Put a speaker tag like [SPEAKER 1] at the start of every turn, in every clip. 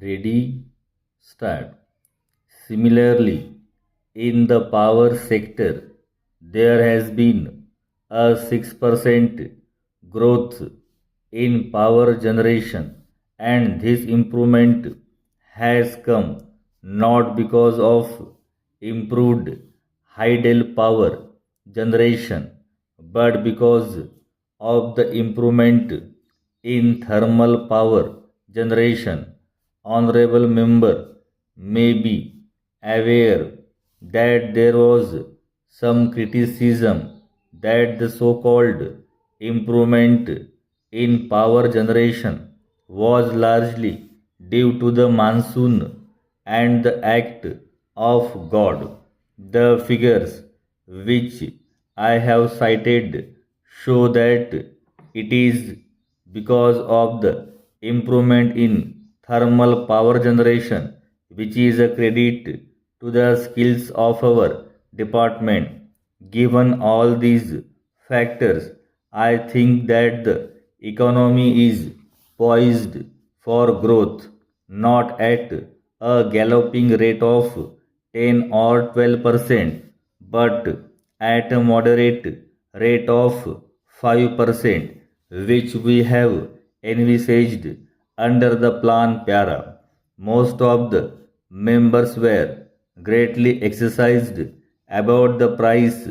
[SPEAKER 1] Ready? Start. Similarly, in the power sector, there has been a 6% growth in power generation, and this improvement has come not because of improved hydel power generation, but because of the improvement in thermal power generation. Honorable member may be aware that there was some criticism that the so-called improvement in power generation was largely due to the monsoon and the act of God. The figures which I have cited show that it is because of the improvement in thermal power generation, which is a credit to the skills of our department. Given all these factors, I think that the economy is poised for growth, not at a galloping rate of 10 or 12%, but at a moderate rate of 5%, which we have envisaged under the plan para. Most of the members were greatly exercised about the price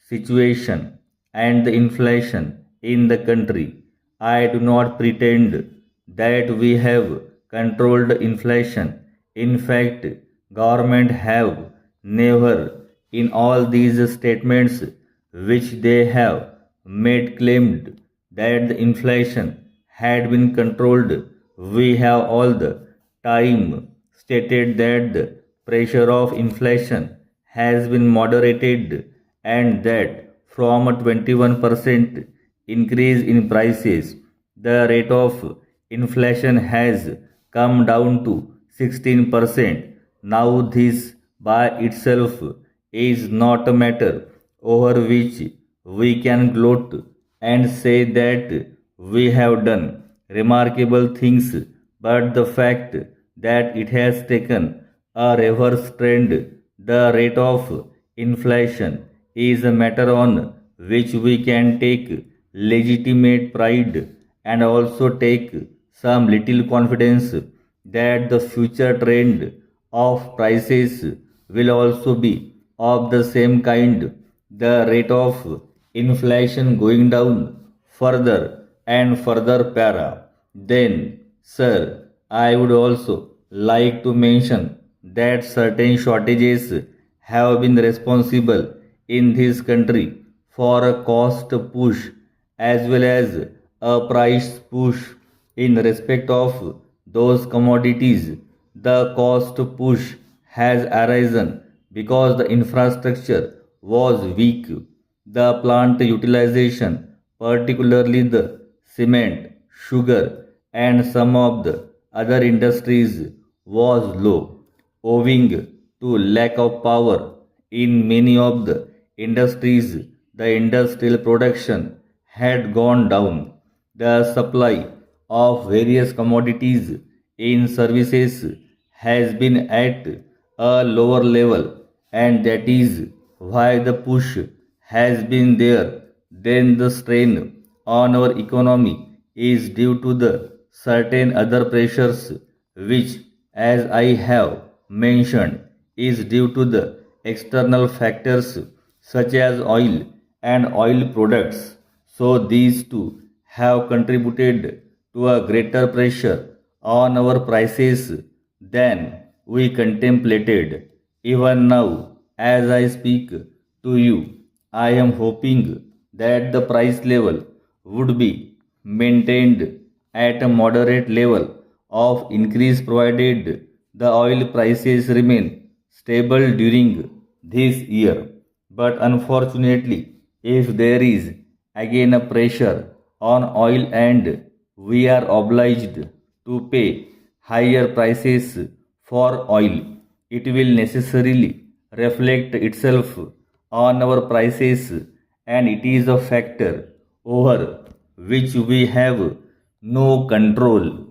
[SPEAKER 1] situation and the inflation in the country. I do not pretend that we have controlled inflation. In fact, government have never in all these statements which they have made claimed that the inflation had been controlled. We have all the time stated that the pressure of inflation has been moderated and that from a 21% increase in prices, the rate of inflation has come down to 16%. Now, this by itself is not a matter over which we can gloat and say that we have done remarkable things, but the fact that it has taken a reverse trend, the rate of inflation, is a matter on which we can take legitimate pride and also take some little confidence that the future trend of prices will also be of the same kind, the rate of inflation going down further and further para. Then, sir, I would also like to mention that certain shortages have been responsible in this country for a cost push as well as a price push in respect of those commodities. The cost push has arisen because the infrastructure was weak. The plant utilization, particularly the cement, sugar, and some of the other industries, was low, owing to lack of power in many of the industries. The industrial production had gone down. The supply of various commodities in services has been at a lower level, and that is why the push has been there. Then the strain on our economy is due to the certain other pressures, which, as I have mentioned, is due to the external factors such as oil and oil products. So these two have contributed to a greater pressure on our prices than we contemplated. Even now, as I speak to you, I am hoping that the price level would be maintained at a moderate level of increase provided the oil prices remain stable during this year. But unfortunately, if there is again a pressure on oil and we are obliged to pay higher prices for oil, it will necessarily reflect itself on our prices, and it is a factor over which we have no control.